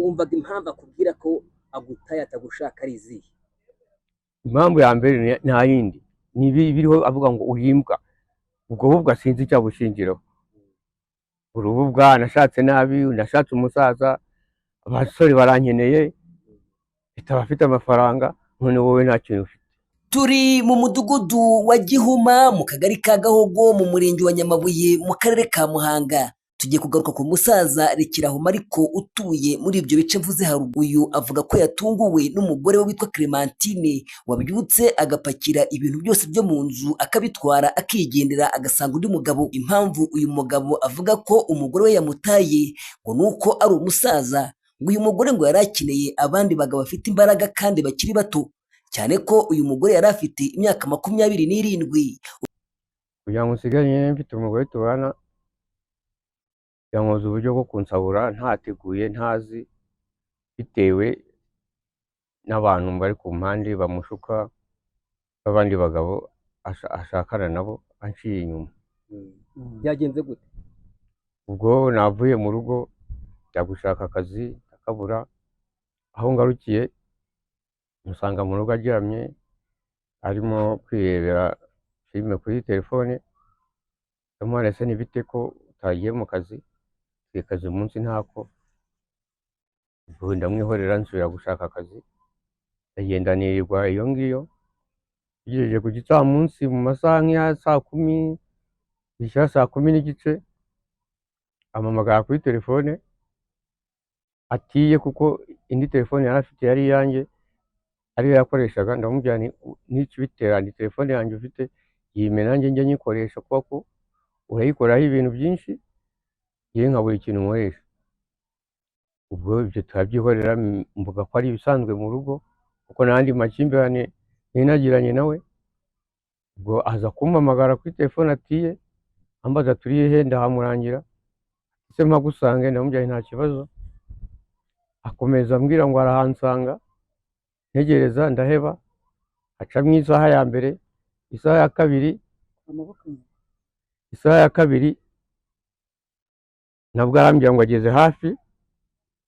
wumvaga impamvu akubwira ko agutaye atagushaka ari izihe? impamvu ya mbere nta yindi ni biriho avuga ngo urimbwa, ubwo bubwa sinzi icyo abushingiraho. Urububwa nashatse nabi, nashatse umusaza, abasore barankeneye, afite amafaranga, none wowe nta kintu ufite. Turi mu mudugudu wa Gihuma mu kagari ka Gahogo mu murenge wa Nyamabuye mu karere ka Muhanga. Tugiye kugaruka ku musaza Rekeraho Mariko utuye muri ibyo bice mvuze haruguru. Avuga ko yatunguwe n'umugore we witwa Clementine wabyutse agapakira ibintu byose byo mu nzu akabitwara akigendera agasanga undi mugabo. Impamvu uyu mugabo avuga ko umugore we yamutaye ngo nuko ari umusaza, ngo uyu mugore ngo yari akeneye abandi bagabo bafite imbaraga kandi bakiri bato, cyane ko uyu mugore yari afite imyaka 27. Kugira ngo nsiganye mfite umugore tubana, yankoze uburyo bwo kunsabura ntateguye ntazi, bitewe n'abantu bari ku mpande bamushuka n'abandi bagabo ashakana nabo anciye inyuma. Byagenze gute? Ubwo navuye mu rugo njya gushaka akazi akabura, aho ngarukiye musanga mu rugo aryamye arimo kwirebera filime kuri telefone. Ndamubwira ese ni bite ko utagiye mu kazi? Akazi umunsi ntako. Ubwo ndamwihorera nsubira gushaka akazi, ndagenda nirirwa iyo ngiyo. Tugejeje ku gicamunsi mu masaha nk'iya saa 10 bishyira saa 10 n'igice, ampamagara kuri telefone atiye kuko indi telefone yari afite yari iyanjye ariyo yakoreshaga. Ndamubwira n'iki bitera, ni telefone yanjye ufite yime nanjye njye nyikoresha kuko urayikoraho ibintu byinshi, yewe nkabura ikintu nkoresha. Ubwo ibyo turabyihorera, mvuga ko ari ibisanzwe mu rugo kuko n'andi makimbirane ninagiranye nawe. Ubwo aza kumpamagara kuri telefone atiye, ambaza turi hehe, ndahamurangira. Ese mpagusange? Ndamubwira nta kibazo. Akomeza ambwira ngo arahansanga, ntegereza ndaheba. Hacamo isaha ya mbere, isaha ya kabiri, isaha ya kabiri nabwo arambwira ngo ageze hafi.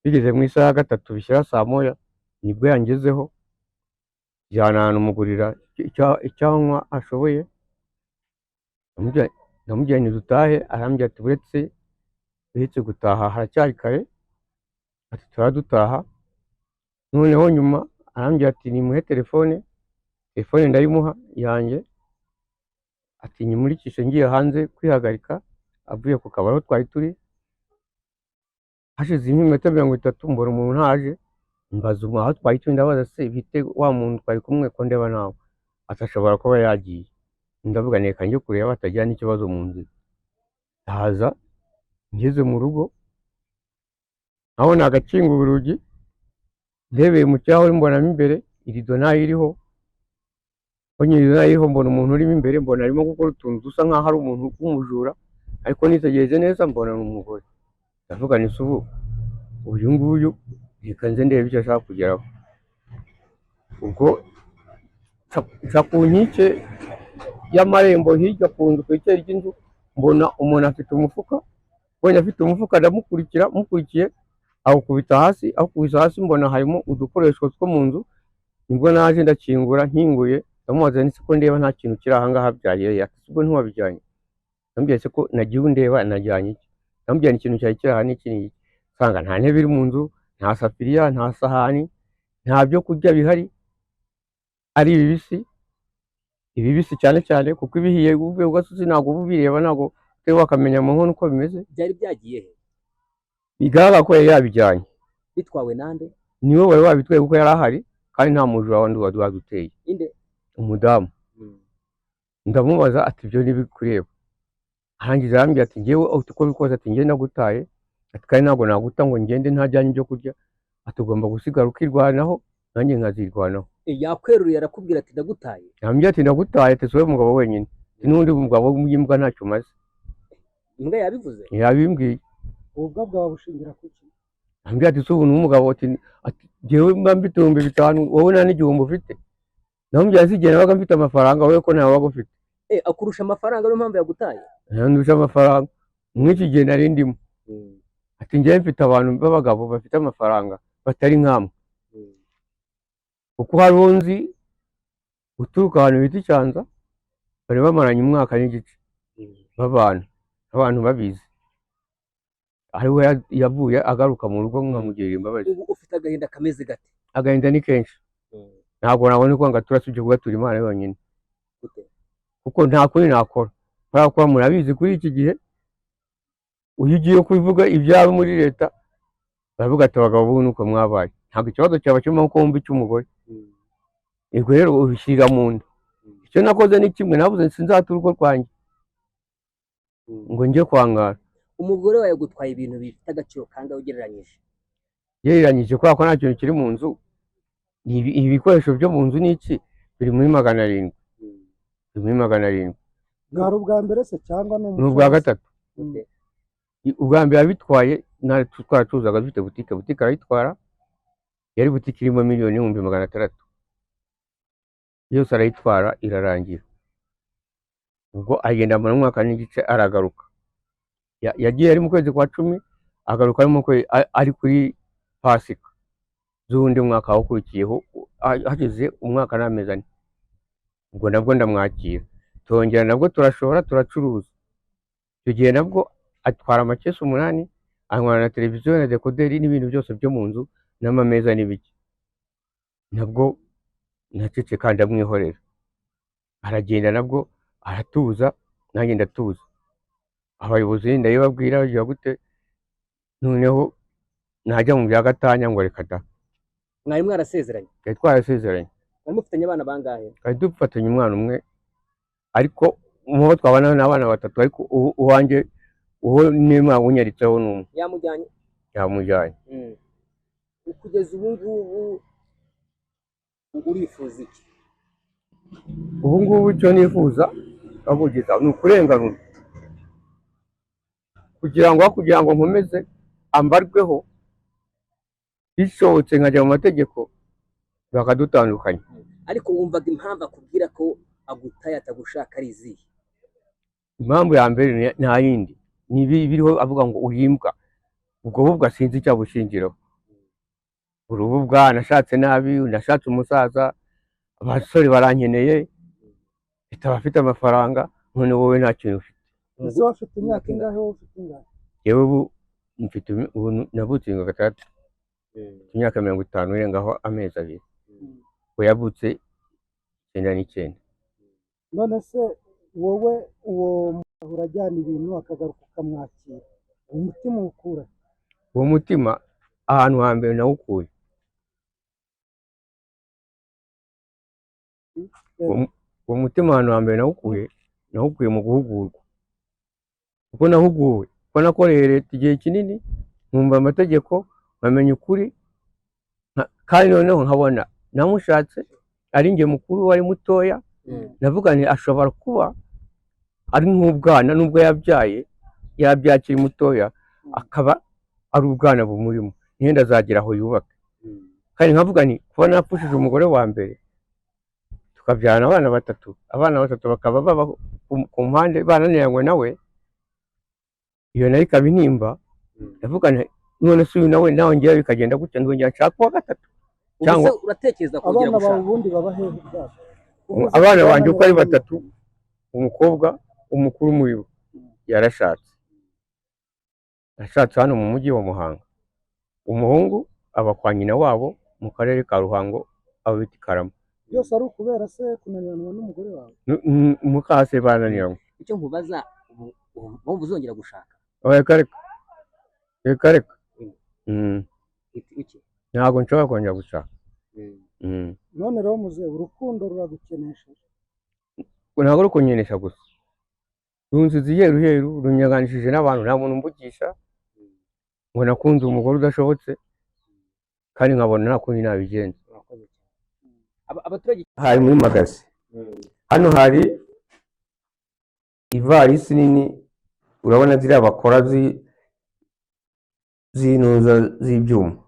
Bigeze mu isaha ya gatatu bishyira saa 1 nibwo yangezeho, jyana ahantu mugurira icyanywa ashoboye. Ndamubwira dutahe, arambwira ati uretse gutaha haracyari kare, ati turadutaha. Noneho nyuma arambwira ati nimuhe telefone ndayimuha yanjye, ati nyimurikishe ngiye hanze kwihagarika avuye ku kabaro twari turi. Hashize iminota 30 mbona umuntu ntaje, mbaza aho twari turi, ndabaza se bite wa muntu twari kumwe ko ndeba nawe atashobora kuba yagiye. Ndavuga neka njye kureba batajyana ikibazo mu nzira. Haza ngeze mu rugo, aho nagakinga urugi, ndebeye mu cyaho mbonamo imbere irido nayo iriho. Irido nayo iriho mbona umuntu urimo imbere, mbona arimo gukora utuntu dusa nkaho ari umuntu w'umujura, ariko nitegereje neza mbona ni umugore. Ndavuga ni subu uyu nguyu reka nze ndebe icyo ashaka kugeraho. Ubwo nca ku nkike y'amarembo hirya ku nzu, ku ikeri ry'inzu, mbona umuntu afite umufuka. Mbonye afite umufuka mukurikiye awukubita hasi. Awukubita hasi mbona harimo udukoresho two mu nzu. Nibwo naje ndakingura, nkinguye ndamubaza nti ko ndeba nta kintu kiri aha ngaha byagiye, ati ubwo ntiwabijyanye? Ndamubwira se ko nagiye ndeba najyanye iki? Ndamubwira ikintu cyari kiri aha n'iki n'iki. Nsanga nta ntebe iri mu nzu, nta safiriya, nta sahani, nta byo kurya bihari, ari ibibisi cyane cyane kuko ibihiye uvuye ugasozi ntabwo ubireba, ntabwo tewe wakamenya mu nkono uko bimeze. Byari byagiye he? Bigaragara ko yari yabijyanye. Bitwawe nande? Niwe wari wabitwaye kuko yari ahari, kandi nta mujura wandi waduteye. Inde? Umudamu. Ndamubaza ati ibyo ntibikureba. Arangiza arambwira ati ngewe uko bikoze, ati nge ndagutaye, ati kandi ntabwo naguta ngo ngende ntajyanye ibyo kurya, ati ugomba gusigara ukirwanaho nanjye nkazirwanaho. Yakweruye arakubwira ati ndagutaye? Yambwira ati ndagutaye, ati sowe mugabo wenyine, n'undi mugabo w'imbwa ntacyo maze. Imbwa yabivuze? Yabimbwiye. Ubwo bwawe bushingira kuki? Yambwira ati sowe n'umugabo, ati ngewe mba mfite 5,000 wowe nta n'igihumbi ufite. Ndamubwira ati igihe nabaga mfite amafaranga wowe ko ntawe wabaga ufite. Akurusha amafaranga niyo mpamvu yagutaye? Ndusha amafaranga mw'iki gihe nari ndimo. Ati ngewe mfite abantu b'abagabo bafite amafaranga batari nk'amwe, kuko hari undi uturuka ahantu bita Icyanza bari bamaranye umwaka n'igice babana, abantu babizi, ari we yavuye agaruka mu rugo nkamugirira imbabazi. ubu ufite agahinda kameze gate? Agahinda ni kenshi, ntabwo nabona uko ngatura tujye kugatura Imana yonyine, kuko nta kuri nakora, kubera ko murabizi kuri iki gihe iyo ugiye kubivuga ibyabo muri leta baravuga ati abagabo bubu nuko mwabaye, ntabwo ikibazo cyaba kirimo ko wumva icy'umugore. Ubwo rero ubishyira mu nda. Icyo nakoze ni kimwe, navuze sinzatura urugo rwanjye ngo njye kwangara. Umugore wawe yagutwaye ibintu bifite agaciro kandi ugereranyije? Yereranyije kubera ko nta kintu kiri mu nzu, ibikoresho byo mu nzu n'iki biri muri 700, biri muri 700. Bwari ubwa mbere se cyangwa ni ubwa gatatu? Ubwa mbere abitwaye twaracuruzaga dufite butike arayitwara, yari butike irimo $1,600,000 yose arayitwara irarangira. Ubwo agenda mu mwaka n'igice aragaruka, yagiye ari mu kwezi kwa 10 agaruka ari kuri Pasika z'undi mwaka wakurikiyeho, hageze umwaka n'amezi 4. Ubwo nabwo ndamwakira, tongera nabwo turashora turacuruza. Icyo gihe nabwo atwara amakesi 8, antwara na televiziyo na dekoderi n'ibintu byose byo mu nzu n'amameza n'ibiki. Nabwo nacece kandi amwihorera, aragenda nabwo aratuza, nanjye ndatuza. Abayobozi ndabibabwira bagira gute, noneho najya mu bya gatanya ngo reka da. Mwari mwarasezeranye? Twari twarasezeranye. Mwari mufitanye abana bangahe? Twari dufatanye umwana umwe, ariko muho twabana n'abana 3, ariko uwanjye uwo n'Imana unyaritseho n'umwe. Yamujyanye? Yamujyanye. Kugeza ubu ngubu urifuza iki? Ubu ngubu icyo nifuza avugiza ni ukurenganura, kugira ngo nkomeze ambarweho, bishobotse nkajya mu mategeko bakadutandukanya. Ariko wumvaga impamvu akubwira ko agutaye atagushaka ari izihe? Impamvu ya mbere nta yindi, ni biriho avuga ngo uhimbwa. Ubwo bubwa sinzi icyo bushingiraho. Urububwa nashatse nabi, nashatse umusaza, abasore barankeneye, afite amafaranga, none wowe nta kintu ufite. Ese wafite imyaka ingahe? Wowe ufite ingahe? Yewe ubu mfite navutse 6, imyaka 50 irengaho amezi 2. Ubwo yavutse 9. None se wowe uwo urajyana ibintu akagaruka ukamwakira, umutima ukura? Uwo mutima ahantu hambere nawukuye, uwo mutima ahantu hambere nawukuye mu guhugurwa. Kuko nahuguwe, kuko nakoreye leta igihe kinini, nkumva amategeko, nkamenya ukuri, kandi noneho nkabona namushatse ari njye mukuru wari mutoya. Navuga nti ashobora kuba ari nk'ubwana, nubwo yabyaye yabyakiri mutoya, akaba ari ubwana bumurimo, niyo azagera aho yubaka. Kandi nkavuga nti kuba napfushije umugore wa mbere tukabyarana abana 3 bakaba baba ku mpande bananiranywe nawe, iyo nayo ikaba intimba. Ndavuga nti none se uyu nawe ngiye bikagenda gutya, ndongera nshaka uwa 3. Cyangwa uratekereza kugira abana bawe ubundi baba hehe bwabo? Abana banjye uko ari 3, umukobwa umukuru muri bo yarashatse hano mu mujyi wa Muhanga, umuhungu aba kwa nyina wabo mu karere ka Ruhango, abo bita Karama. Byose ari ukubera se kunaniranwa n'umugore wawe? Mukase bananiranwa. Icyo nkubaza, ubu uzongera gushaka? Reka Iki? ntabwo nshobora kongera gushaka. None rero muze, urukundo ruragukenesha? Ntabwo rukunyenesha gusa, runziza iheru runyaganishije n'abantu, nta muntu mvugisha ngo nakunze umugore udashobotse, kandi nkabona nta kundi nabigenza. Abaturage Hari muri magazi, hano hari ivarisi nini, urabona ziriya bakora z'inuza z'ibyuma,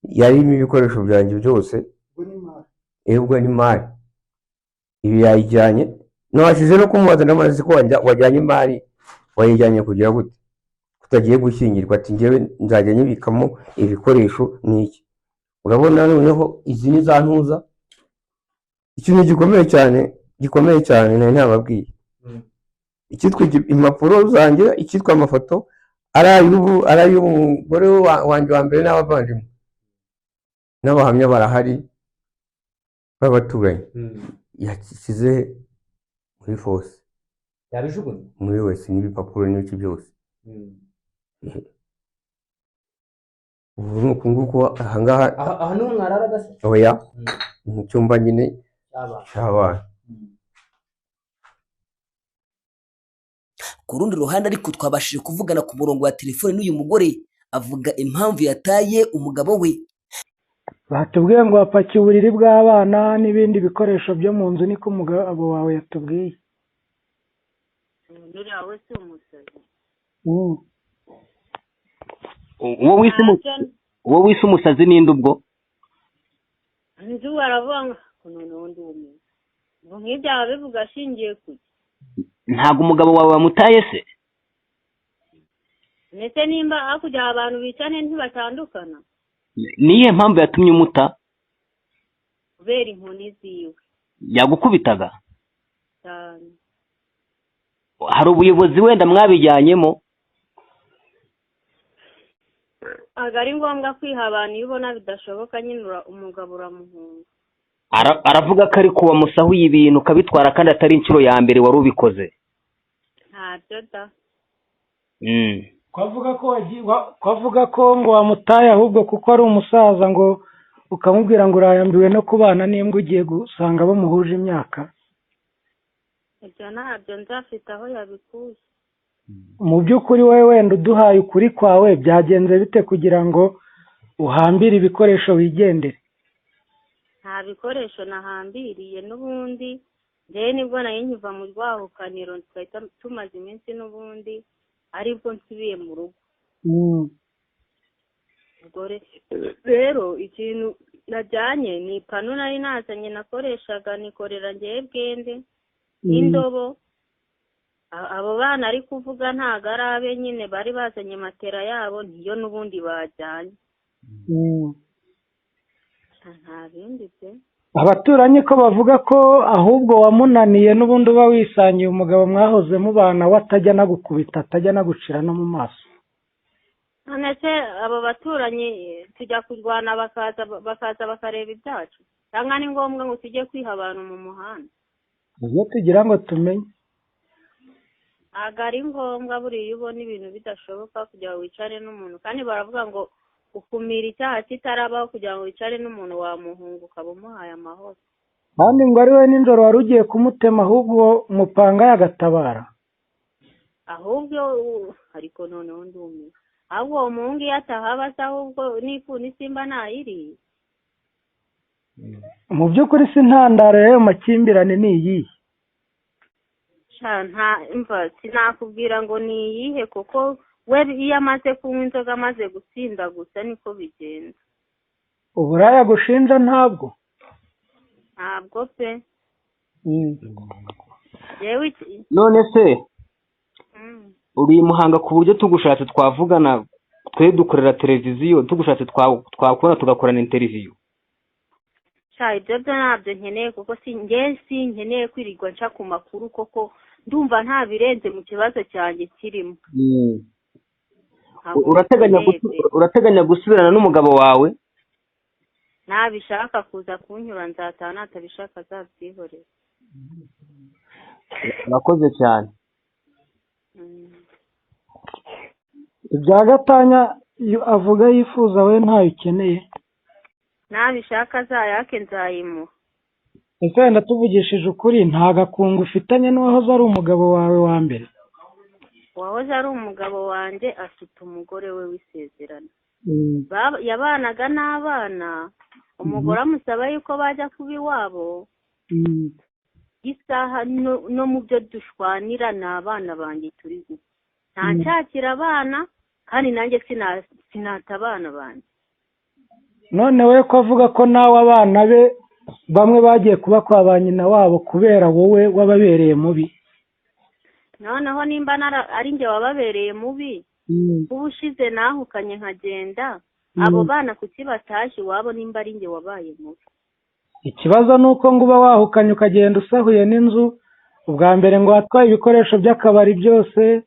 yarimo ibikoresho byanjye byose. Ubwo ni mari, ibi yayijyanye, nabashije no kumubaza ndamaze ko wajyanye imari, wayijyanye kugira gute kutagiye gushyingirwa? Ati njyewe nzajya nyibikamo ibikoresho n'iki. urabona noneho izi ni za ntuza, ikintu gikomeye cyane nari nababwiye, icyitwa impapuro zanjye, icyitwa amafoto ari ay'umugore wanjye wa mbere n'abavandimwe n'abahamya barahari b'abaturanyi, yashyize muri fose, yabijugunye muri wese n'ibipapuro n'ibiki byose. Ubu ni uku nguku ahangaha, aha niho mwararaga se? oya mu cyumba nyine cy'abana. Ku rundi ruhande ariko twabashije kuvugana ku murongo wa telefone n'uyu mugore avuga impamvu yataye umugabo we. Batubwiye ngo wapakiye uburiri bw'abana n'ibindi bikoresho byo mu nzu, niko umugabo wawe yatubwiye. Nuriya we si umusazi. Uwo wise umusazi ninde ubwo? Nzi baravuga ngo none wundi wumuntu. Ngo nk'ibyo abivuga ashingiye kuki? Ntabwo umugabo wawe wamutaye se? Ndetse nimba hakurya abantu bicane ntibatandukana. Niye mpamvu yatumye umuta? Kubera inkoni ziwe. Yagukubitaga? Cyane. Hari ubuyobozi wenda mwabijyanyemo? Agari ngombwa kwiha abantu iyo ubona bidashoboka nyine umugabo uramuhunga. Aravuga ko ariko wamusahuye ibintu ukabitwara kandi atari inshuro ya mbere wari ubikoze. Ntabyo da. Kwavuga ko ngo wamutaye ahubwo kuko ari umusaza, ngo ukamubwira ngo urayambiwe no kubana n'imbwa ugiye gusanga bamuhuje imyaka. Ibyo ntabyo nzafite aho yabikuye. Mu by'ukuri wowe wenda uduhaye ukuri kwawe byagenze bite kugira ngo uhambire ibikoresho wigendere? Nta bikoresho nahambiriye n'ubundi njyewe nibwo nari nkiva mu rwahukaniro twahita tumaze iminsi n'ubundi aribwo nsubiye mu rugo. Rero ikintu najyanye ni ipanu nari nazanye nakoreshaga nikorera njyewe bwende n'indobo. Abo bana ari kuvuga ntago ari abe nyine bari bazanye matera yabo niyo n'ubundi bajyanye. Nta bindi pe. Abaturanyi ko bavuga ko ahubwo wamunaniye n'ubundi uba wisangiye umugabo mwahoze mubana watajya nagukubita, atajya nagucira no mu maso. None se abo baturanyi tujya kurwana bakaza bakareba ibyacu? Cyangwa ni ngombwa ngo tujye kwiha abantu mu muhanda? Ibyo tugira ngo tumenye. Ntabwo ari ngombwa buriya ubona ibintu bidashoboka kugira ngo wicare n'umuntu, kandi baravuga ngo ukumira icyaha kitarabaho kugira ngo wicare n'umuntu wamuhunga ukaba umuhaye amahoro. Kandi ngo ari we nijoro wari ugiye kumutema ahubwo umupanga yagatabara. Ahubwo ariko noneho ndumiwe. Ahubwo uwo muhungu iyo atahaba se ahubwo n'ifuni simba ntayiriye. Mu by'ukuri si intandaro y'ayo makimbirane ni iyihe? Sinakubwira ngo ni iyihe kuko we iyo amaze kunywa inzoga amaze gusinda gusa niko bigenda. Uburaya gushinja ntabwo? Ntabwo pe. None se uri Muhanga ku buryo tugushatse twavugana, twe dukorera televiziyo, tugushatse twakubona tugakorana interview? Ibyo ntabyo nkeneye kuko sinkeneye kwirirwa nca ku makuru koko ndumva nta birenze mu kibazo cyanjye kirimo. Urateganya gusubirana n'umugabo wawe? Nabishaka kuza kunyura nzataha, natabishaka azabyihorera. Urakoze cyane. Ibya gatanya avuga yifuza we ntayo ukeneye? Nabishaka azayake nzayimuha. Ese wenda tuvugishije ukuri nta gakungu ufitanye n'uwahoze ari umugabo wawe wa mbere? Uwahoze ari umugabo wanjye afite umugore we w'isezerano. Yabanaga n'abana, umugore amusaba yuko bajya kuba iwabo. Isaha no mu byo dushwanira n'abana banjye turi gupfa. Ntanshakira abana kandi nanjye sinata abana banjye. None we ko avuga ko nawe abana be bamwe bagiye kuba kwa ba nyina wabo kubera wowe wababereye mubi? Noneho nimba ari njye wababereye mubi, ubushize nahukanye nkagenda abo bana kuki batashye iwabo nimba ari njye wabaye mubi? ikibazo ni uko ngo uba wahukanye ukagenda usahuye n'inzu, ubwa mbere ngo watwaye ibikoresho by'akabari byose,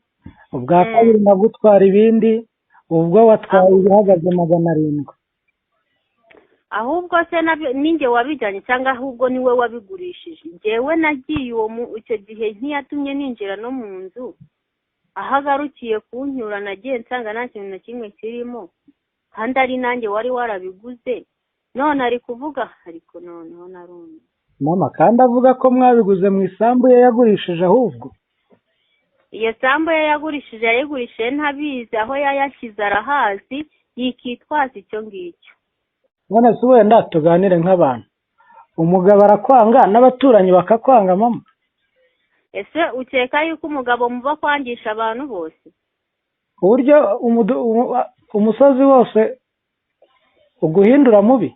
ubwa kabiri nagutwara ibindi, ubwo watwaye ibihagaze 700. ahubwo se ninjye wabijyanye cyangwa ahubwo niwe wabigurishije? njyewe nagiye icyo gihe ntiyatumye ninjira no mu nzu, aho agarukiye kunyura nagiye nsanga nta kintu na kimwe kirimo kandi ari nanjye wari warabiguze, none ari kuvuga ariko noneho narumva mama kandi avuga ko mwabiguze mu isambu ye yagurishije. Ahubwo iyo sambu ye yagurishije yayigurishije ntabizi, aho yayashyize arahazi, yikitwaza icyo ngicyo. none se wenda tuganire nk'abantu, umugabo arakwanga n'abaturanyi bakakwanga mama? ese ukeka yuko umugabo muva kwangisha abantu bose ku buryo umusozi wose uguhindura mubi?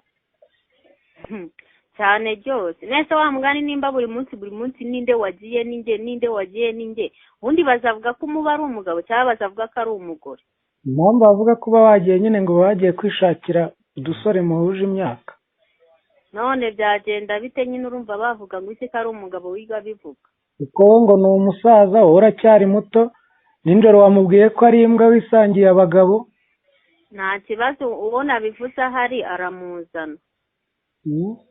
cyane ryose. nese wa mugani nimba buri munsi ninde wagiye ninde wagiye ninjye, ubundi bazavuga ko umuba ari umugabo cyangwa bazavuga ko ari umugore? impamvu bavuga ko uba wagiye nyine ngo bagiye kwishakira udusore muhuje imyaka. none byagenda bite nyine? urumva bavuga ngo isi ko ari umugabo wiga bivuga kuko ngo ni umusaza, wowe uracyari muto, nijoro wamubwiye ko ari imbwa wisangiye abagabo. nta kibazo, ubona bivuze ahari aramuzana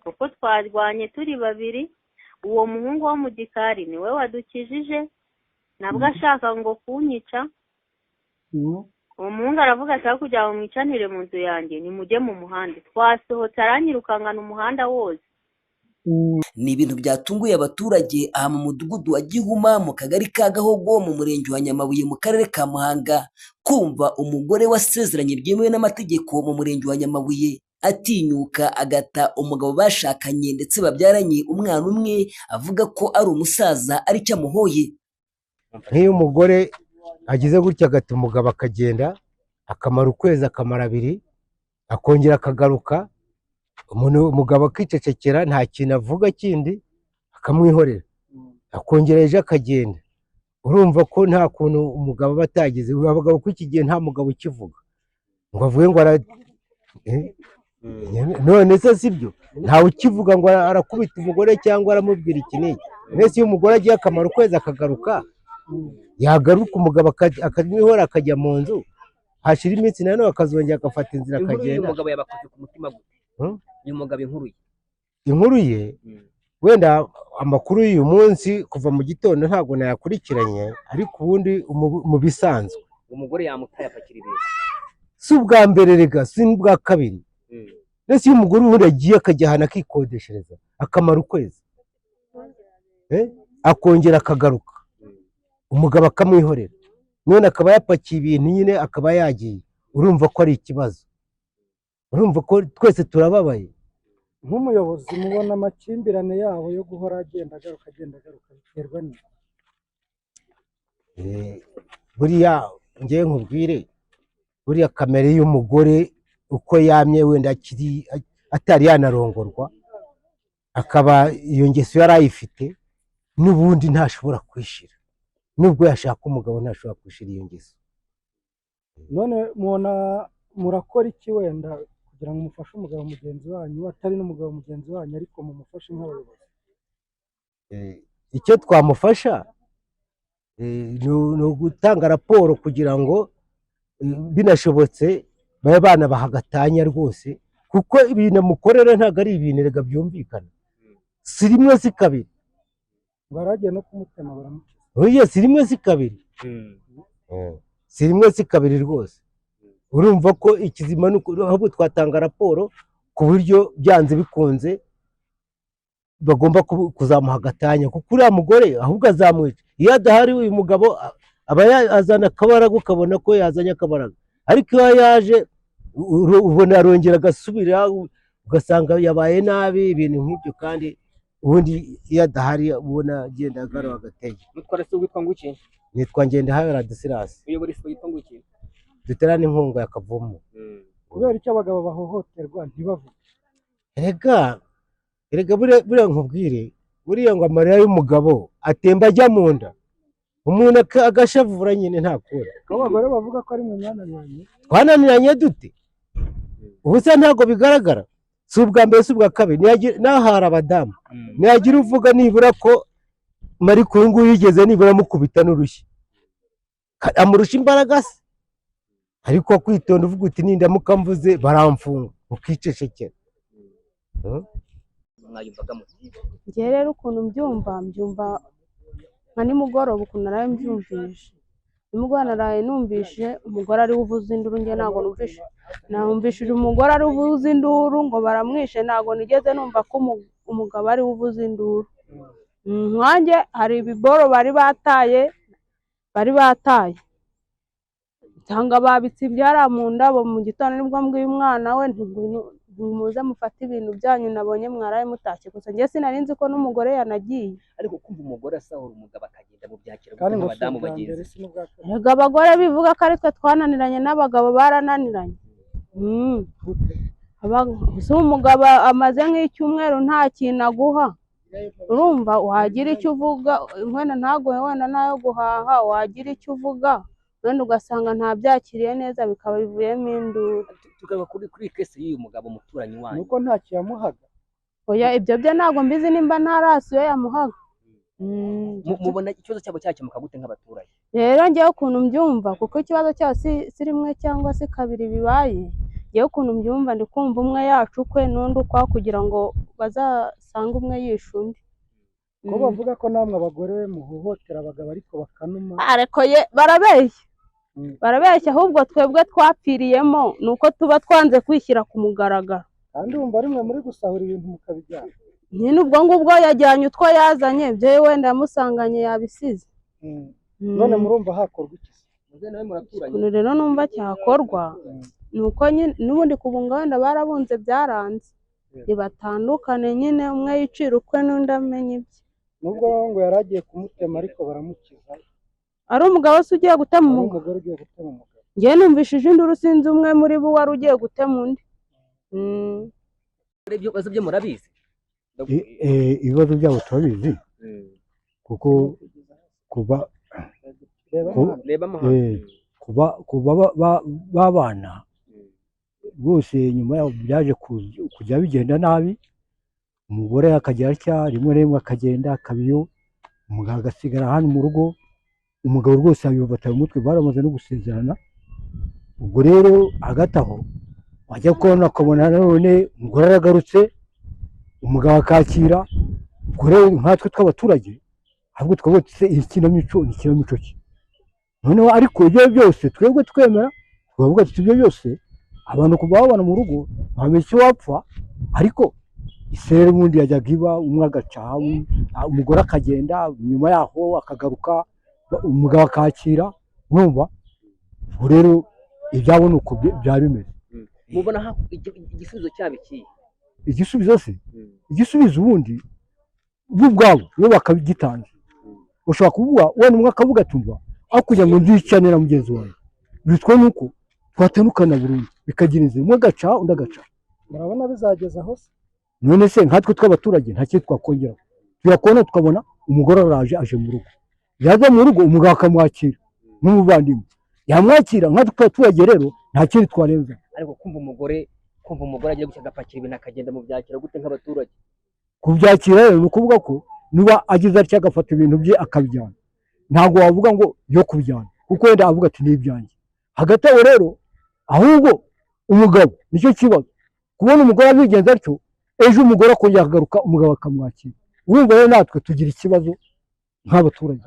kuko twarwanye turi babiri. uwo muhungu wo mu gikari niwe wadukijije, nabwo ashaka ngo kunyica. uwo muhungu aravuga ati aho kugira ngo mwicanire mu nzu yanjye nimujye mu muhanda. twasohotse aranyirukankana umuhanda wose. ni ibintu byatunguye abaturage aha mu mudugudu wa Gihuma mu kagari ka Gahogo mu murenge wa Nyamabuye mu karere ka Muhanga, kumva umugore wasezeranye byemewe n'amategeko mu murenge wa Nyamabuye atinyuka agata umugabo bashakanye ndetse babyaranye umwana umwe, avuga ko ari umusaza ari cyo amuhoye. nk'iyo umugore agize gutya agata umugabo akagenda akamara ukwezi, akamara 2, akongera akagaruka, umugabo akicecekera nta kintu avuga kindi, akamwihorera, akongera ejo akagenda. urumva ko nta kuntu umugabo aba atagize. abagabo ko iki gihe nta mugabo ukivuga ngo avuge ngo none se sibyo, ntawe ukivuga ngo arakubita umugore cyangwa aramubwira iki n'iki. mbese iyo umugore agiye akamara ukwezi akagaruka, yagaruka umugabo akamwihora akajya mu nzu, hashira iminsi nanone akazongera agafata inzira akagenda. umugabo yabakoze ku mutima gute? uyu mugabo inkuru ye wenda amakuru y'uyu munsi kuva mu gitondo ntabwo nayakurikiranye, ariko ubundi mu bisanzwe umugore yamutaye apakira ibintu. si ubwa mbere rega, si n'ubwa kabiri. mbese iyo umugore ubundi agiye akajya ahantu akikodeshereza akamara ukwezi, akongera akagaruka, umugabo akamwihorera, none akaba yapakiye ibintu nyine akaba yagiye, urumva ko ari ikibazo. urumva ko twese turababaye. nk'umuyobozi mubona amakimbirane yabo yo guhora agenda agaruka biterwa n'iki? buriya ngewe nkubwire, buriya kamere y'umugore uko yamye wenda atari yanarongorwa, akaba iyo ngeso yari ayifite, n'ubundi ntashobora kwishira. nubwo yashaka umugabo ntashobora kwishira iyo ngeso. none murakora iki wenda kugira ngo mufashe umugabo mugenzi wanyu, atari n'umugabo mugenzi wanyu ariko mumufashe nk'abayobozi? icyo twamufasha ni ugutanga raporo kugira ngo binashobotse babe banabaha agatanya rwose, kuko ibintu amukorera ntabwo ari ibintu rega byumvikana. si rimwe si kabiri, baragiye no kumutema baramukiza. oya si rimwe si kabiri, si rimwe si kabiri rwose. urumva ko ikizima ahubwo twatanga raporo ku buryo byanze bikunze bagomba kuzamuha agatanya, kuko uriya mugore ahubwo azamwica. iyo adahari uyu mugabo aba yazana akabaraga, ukabona ko yazanye akabaraga, ariko iyo yaje ubona arongera agasubira, ugasanga yabaye nabi ibintu nk'ibyo. kandi ubundi iyo adahari ubona agenda agaruka agatege. mutwara se witwa nguki? nitwa Ngendahayo Ladislas. uyobora isi witwa nguki? duterane inkunga ya Kavumu. kubera icyo abagabo bahohoterwa ntibavuge? erega buriya nkubwire, buriya ngo amarira y'umugabo atemba ajya mu nda, umuntu agashavura nyine ntakura. abagore bavuga ko ari mu mwananiranye. twananiranye dute? ubu se ntabwo bigaragara, si ubwa mbere si ubwa kabiri, n'ahari abadamu ntiyagira uvuga nibura ko Mariko uyu nguyu yigeze nibura amukubita n'urushyi amurusha imbaraga se, ariko kwitonda uvuga uti nindamuka mvuze baramfunga ukicecekera. Njye rero ukuntu mbyumva nka nimugoroba ukuntu naraye mbyumvishe, nimugoroba naraye numvishe umugore ari uvuza induru, njye ntabwo numvishije umugore ari uvuza induru ngo baramwishe, ntabwo nigeze numva ko umugabo ari uvuza induru. Nkanjye hari ibiboro bari bataye nsanga babitse ibyara mu ndabo, mu gitondo nibwo mbwiye umwana we muze mufate ibintu byanyu nabonye mwaraye mutashye, gusa njye sinari nzi ko n'umugore yanagiye. ariko kumva umugore asahura umugabo akagenda mu byakira abadamu bagenzi. Erega abagore bivuga ko ari twe twananiranye n'abagabo barananiranye. Umugabo amaze nk'icyumweru nta kintu aguha, urumva wagira icyo uvuga wenda ntaguhe wenda nayo guhaha, wagira icyo uvuga wenda ugasanga ntabyakiriye neza bikaba bivuyemo induru. Tukaba kuri kese y'uyu mugabo umuturanyi wanyu nuko ntacyo yamuhaga. Oya ibyo byo ntabwo mbizi nimba ntarasi yo yamuhaga. mubona ikibazo cyabo cyakemuka gute nk'abaturage? Rero njyewe ukuntu mbyumva, kuko ikibazo cyabo si rimwe cyangwa se kabiri bibaye, njyewe ukuntu mbyumva ndi kumva umwe yacukwe n'undi ukwa kugira ngo bazasange umwe yishe undi. Ko bavuga ko namwe abagore muhohotera abagabo ariko bakanuma. Ariko barabeshya ahubwo twebwe twapfiriyemo nuko tuba twanze kwishyira ku mugaragaro. Kandi wumva ari mwe muri gusahura ibintu mukabijyana. Nyine ubwo ngubwo yajyanye utwo yazanye, byo wenda yamusanganye yabisize. None murumva hakorwa iki? Rero numva cyakorwa nuko nyine n'ubundi kubunga wenda barabunze byaranze, batandukane nyine umwe yicira ukwe n'undi amenye ibye. Nubwo ngo yaragiye kumutema ariko baramukiza. Ari umugabo se ugiye gutema umugore ugiye gutema umugabo. Njye numvishije induru sinzi umwe muri bo wari ugiye gutema undi. Ibibazo byo murabizi? Ibibazo byabo turabizi kuko kuba babana rwose nyuma yaho byaje kujya bigenda nabi, umugore akajya atya rimwe na rimwe akagenda akabiyo, umugabo agasigara hano mu rugo, umugabo rwose yabifata mu mutwe, baramaze no gusezerana. Ubwo rero hagati aho wajya kubona ukabona nanone umugore aragarutse, umugabo akakira. Ubwo rero nkatwe tw'abaturage ahubwo twavuga se iyi kinamico ni kinamico ki? Noneho ariko ibyo byose twebwe twemera, twavuga tuti ibyo byose abantu kuva babana mu rugo ntamenya icyo wapfa, ariko isereri ubundi yajyaga iba, umwe agacaha umugore akagenda, nyuma yaho akagaruka umugabo akakira, urumva. Ubwo rero ibyabo ni uko byari bimeze. Mubona igisubizo cyabo iki? Igisubizo se igisubizo ubundi bo ubwabo iyo bakagitanze, ushobora kuvuga wenda umwe akavuga tumva aho kugira ngo nzicane na mugenzi wawe, bitwa nuko twatandukana burundu bikagira inzira, umwe agaca undi agaca. Murabona bizageza aho se? None se nkatwe tw'abaturage nta kintu twakongera, turakubona tukabona umugore araje aje mu rugo, yaza mu rugo umugabo akamwakira nk'umuvandimwe, yamwakira nkatwe tw'abaturage rero nta kindi twarenza. Ariko kumva umugore agiye gushaka agapakira ibintu akagenda mu byakira gute nk'abaturage? Kubyakira rero ni ukuvuga ko niba agize atya agafata ibintu bye akabijyana, ntabwo wavuga ngo yo kubijyana, kuko wenda avuga ati ni ibyanjye. Hagati aho rero ahubwo umugabo nicyo kibazo, kubona umugore abigenza atyo, ejo umugore akongera akagaruka umugabo akamwakira. Urumva rero natwe tugira ikibazo nk'abaturage.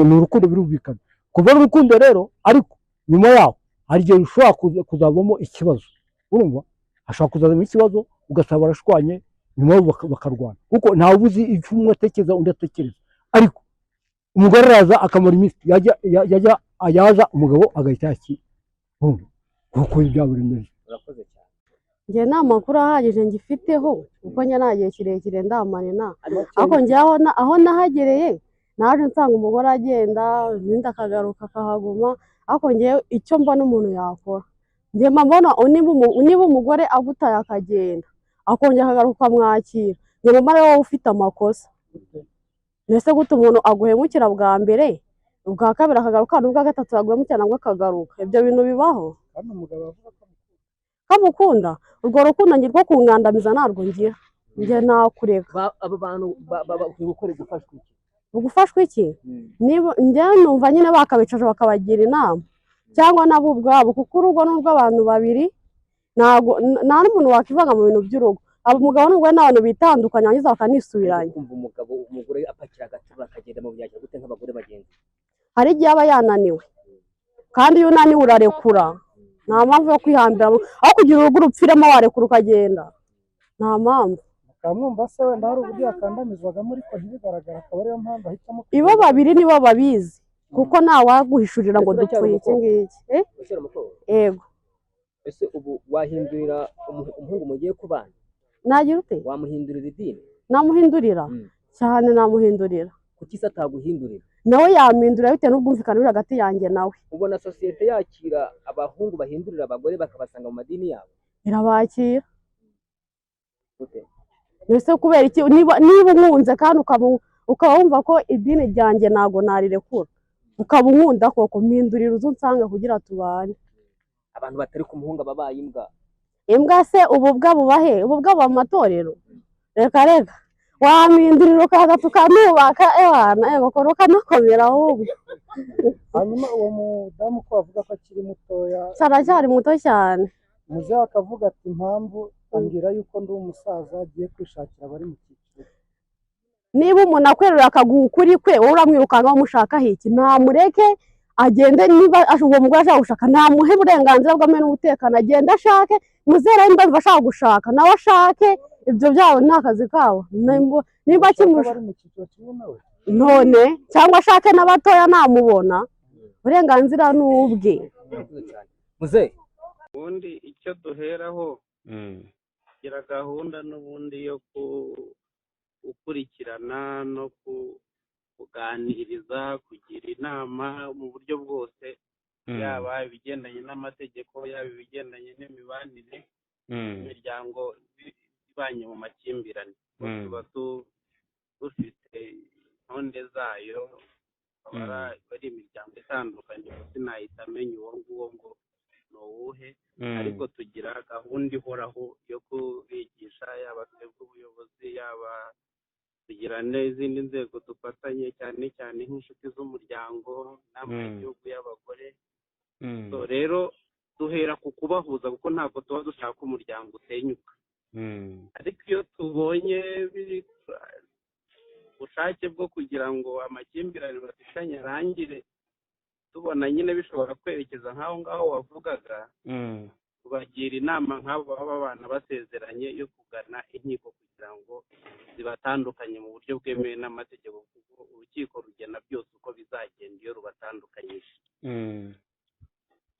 Ni urukundo birumvikana, kuva ari urukundo rero, ariko nyuma yaho hari igihe ushobora kuzavamo ikibazo, urumva hashobora kuzavamo ikibazo ugasaba barashwanye, nyuma yaho bakarwana, kuko ntawe uzi icyo umwe atekereza undi atekereza. Ariko umugore araza akamara iminsi, yaza umugabo agahita yakira, kuko ibyabo bimeze. Njye nta makuru ahagije ngifiteho kuko njye nta gihe kirekire ndamarina, ariko njye aho nahagereye naje nsanga umugore agenda n'indi akagaruka akahaguma, ariko njye icyo mbona umuntu yakora, njye mbona niba umugore agutaye akagenda akongera akagaruka akamwakira, njye mbona wowe ufite amakosa. Mbese gute umuntu aguhemukira bwa mbere ubwa kabiri akagaruka n'ubwa gatatu yaguye cyane nabwo akagaruka. Ibyo bintu bibaho kandi umugabo avuga ko kamukunda. Urwo rukundo njye rwo kungandamiza ntabwo ngira, njye nakureka. abo bantu bakwiye gukora gufashwa iki? Ugufashwa iki? Niba njye numva nyine bakabicaje bakabagira inama cyangwa nabo ubwabo, kuko urugo ni urw'abantu babiri, nta n'umuntu wakivanga mu bintu by'urugo. Abo umugabo n'umugore ni abantu bitandukanye barangiza bakanisubiranya. Kumva umugore apakira agatura akagenda mu byacyo gute nk'abagore bagenzi? Hari igihe aba yananiwe, kandi iyo unaniwe urarekura, nta mpamvu yo kwihambira aho kugira urugo urupfiremo warekura ukagenda, nta mpamvu. mukamwumva se wenda hari uburyo yakandamizwagamo ariko ntibigaragara, akaba ariyo mpamvu ahitamo Ibo babiri nibo babizi, kuko ntawaguhishurira ngo dupfuye iki ngiki. Yego. Ese ubu wahindurira umuhungu mugiye kubana? Nagira ute? Wamuhindurira idini? Namuhindurira cyane, namuhindurira. Kuki se ataguhindurira? Nawe yampindurira bitewe n'ubwumvikane buri hagati yanjye nawe. Ubona sosiyete yakira abahungu bahindurira abagore bakabasanga mu madini yabo? Irabakira. Gute? Ese kubera iki? Niba unkunze kandi ukaba wumva ko idini ryanjye ntago narirekura, ukaba unkunda koko, mpindurira uzu nsanga kugira tubane. Abantu batari ku muhungu babaye imbwa. Imbwa se ububwa bubahe? Ububwa buba mu matorero? Reka reka, wampindurira ukaza tukanubaka ewana bakora ukanakomera ahubwo. hanyuma uwo mudamu ko avuga ko akiri mutoya, Aracyari muto cyane. muzehe akavuga ati impamvu ambwira yuko ndi umusaza agiye kwishakira abari mu cyiciro. Niba umuntu akwerera akaguha ukuri kwe, wowe uramwirukanga wamushakaho iki? Ntamureke agende, niba uwo mugore ashaka gushaka ntamuhe uburenganzira bw'amwe n'umutekano, agende ashake. Muzera imba ashaka gushaka nawe ashake, ibyo byabo ni akazi kabo. Niba bari mu cyiciro kimwe nawe none cyangwa ashake n'abatoya namubona, uburenganzira ni ubwe. Muze ubundi icyo duheraho kugira gahunda n'ubundi yo gukurikirana no kuganiriza, kugira inama mu buryo bwose, yaba ibigendanye n'amategeko, yaba ibigendanye n'imibanire imiryango ibanye mu makimbirane. Tuba dufite intonde zayo, ari imiryango itandukanye, sinahita amenya uwo nguwo ngo ni uwuhe, ariko tugira gahunda ihoraho yo kubigisha, yaba twebwe ubuyobozi, yaba tugira n'izindi nzego dufatanye, cyane cyane nk'inshuti z'umuryango, inama y'igihugu y'abagore. Rero duhera ku kubahuza, kuko ntabwo tuba dushaka ko umuryango usenyuka, ariko iyo tubonye ubushake bwo kugira ngo amakimbirane bafitanye arangire, tubona nyine bishobora kwerekeza nk'aho ngaho wavugaga, tubagira inama nk'abo baba abana basezeranye yo kugana inkiko kugira ngo zibatandukanye mu buryo bwemewe n'amategeko, kuko urukiko rugena byose uko bizagenda.